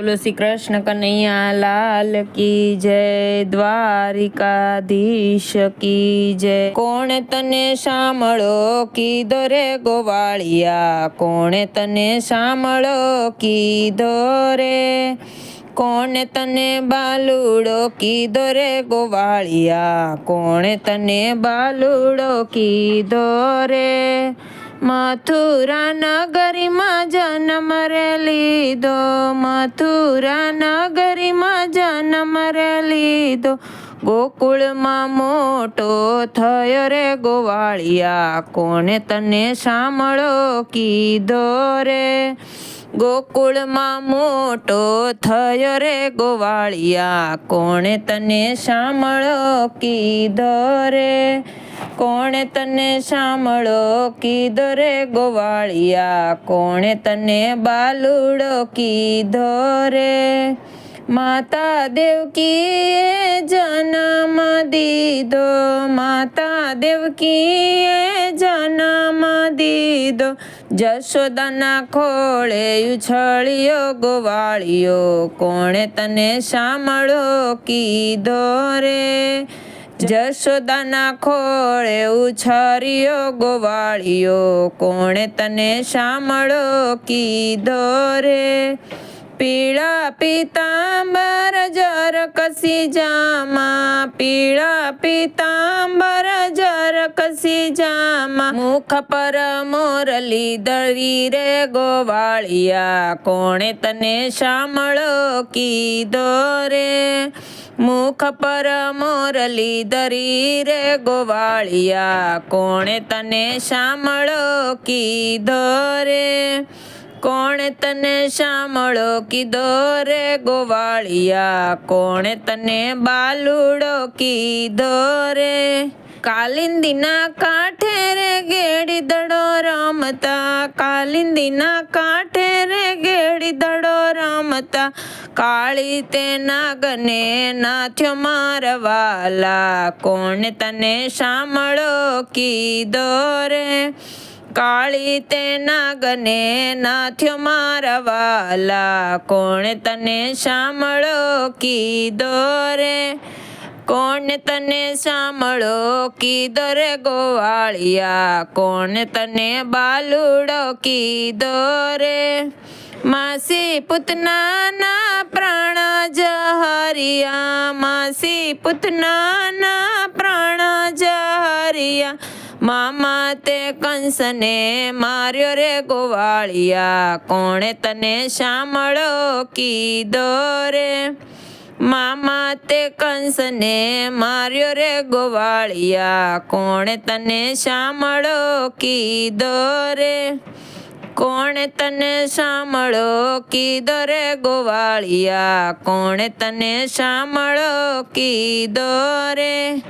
बोलो श्री कृष्ण कन्हैया लाल की जय, द्वारिकाधीश की जय। कोणे तने सामळो कीधो रे गोवाळिया, कोणे तने सामळो कीधो रे, कोणे तने बालूड़ो कीधो रे गोवाळिया, कोणे तने बालूड़ो कीधो रे। मथुरा नगरी में जन्म रे लीधो, मथुरा नगरी में जन्म रे लीधो, गोकुल में मोटो थयो रे गोवाळिया, कोणे तने सामळो कीधो रे। गोकुल में मोटो थयो रे गोवाळिया, कोणे तने सामळो कीधो रे, कोणे तने सामळो कीधो रे गोवाळिया, कोणे तने बालूड़ो कीधो रे। माता देवकीए जन्म दीधो, माता देवकीए जन्म दीधो, जशोदाना खोळे उछळियो गोवाळियो, कोणे तने सामळो कीधो रे। जशोदाना खोळे उछळियो गोवाळियो, कोणे तने सामळो कीधो रे। पीळा पीतांबर जर कसी जामा, पीळा पीतांबर जर कसी जामा, मुख पर मोरली दळी रे गोवाळिया, कोणे तने सामळो कीधो रे। मुख पर मोरली दरी रे गोवाळिया, कोणे तने सामळो कीधो रे। कोणे तने सामळो कीधो रे गोवाळिया, कोणे तने बालूड़ो कीधो रे। कालिंदीना कांठे रे गेड़ी दड़ो रमता, कालिंदीना कांठे रे गेड़ी दड़ो रमता, काली ते नागने नाथ्यो मारवाला, कोणे तने सामळो कीधो रे। काली ते नागने नाथ्यो मारवाला, कोणे तने सामळो कीधो रे। कोणे तने सामळो कीधो रे गोवाळिया, कोणे तने बालूड़ो कीधो रे। मासी पुतना ना प्राण जहरिया, मासी पुतना ना प्राण जहरिया, मामा ते कंस ने मार्यो रे गोवाळिया, कोणे तने सामळो कीधो रे। मामा ते कंस ने मार्यो रे गोवाळिया, कोणे तने सामळो कीधो रे। कोणे तने सामळो कीधो रे गोवाळिया, कोणे तने सामळो कीधो रे।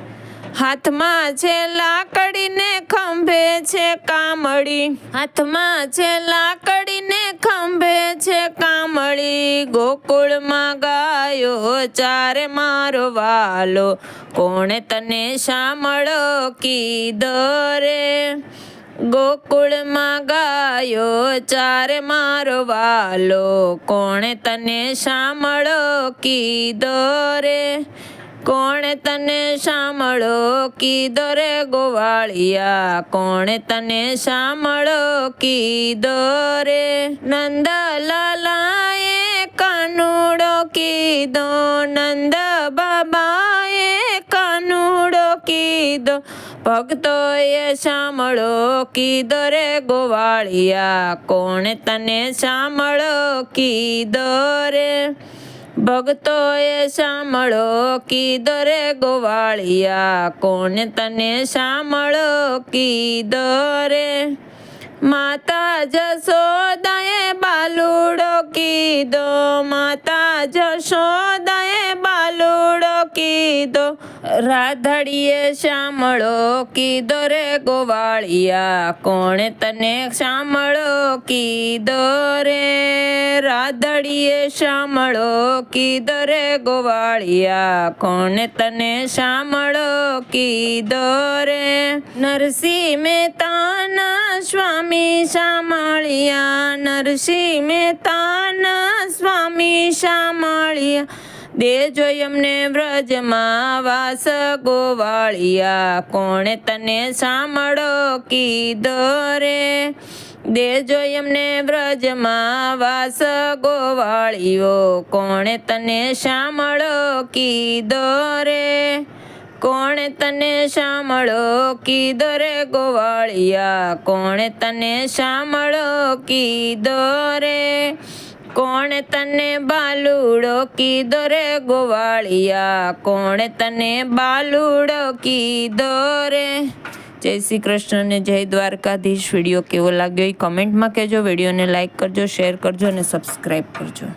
हाथ में छे लाकड़ी ने खंभे छे कामड़ी, हाथ में छे लाकड़ी ने खंभे छे कामड़ी, गोकुल में गायो चारे मारो वालो, कोणे तने सामळो कीधो रे। गोकुल में गायो चारे मारो वालो, कोणे तने सामळो कीधो रे। कोणे तने सामळो कीधो रे गोवाळिया, कोणे तने सामळो कीधो रे। नंद लालाए कानूड़ो कीधो, नंद बाबाए कानूड़ो कीधो, भक्तोए सामळो कीधो रे गोवाळिया, कोणे तने सामळो कीधो रे। भक्तोए सामळो कीधो रे गोवाळिया, कोणे तने सामळो कीधो रे। माता जसोदाए बालूड़ो कीधो, माता जसोदाए बालूड़ो कीधो, राधड़िए सामळो कीधो रे गोवाळिया, कोणे तने सामळो कीधो रे। राधड़िए सामळो कीधो रे गोवाळिया, कोणे तने सामळो कीधो रे। नरसिंह मेहता મહેતાના સ્વામી સામળિયા, નરસિંહ મહેતાના સ્વામી સામળિયા, દેજો એમને વ્રજમાં વાસ ગોવાળિયા, કોણે તને સાંભળો કીધો રે, દેજો એમને વ્રજમાં વાસ ગોવાળિયો, કોણે તને સાંભળો કીધો રે, કોણે તને સાંભળો કીધો રે ગોવાળિયા, કોણે તને સાંભળો કીધો રે, કોણે તને બાલુડો કીધો રે ગોવાળિયા, કોણે તને બાલુડો કીધો રે. જય શ્રી કૃષ્ણ ને જય દ્વારકાધીશ. વિડીયો કેવો લાગ્યો એ કમેન્ટમાં કહેજો. વિડીયોને લાઇક કરજો, શેર કરજો અને સબસ્ક્રાઈબ કરજો.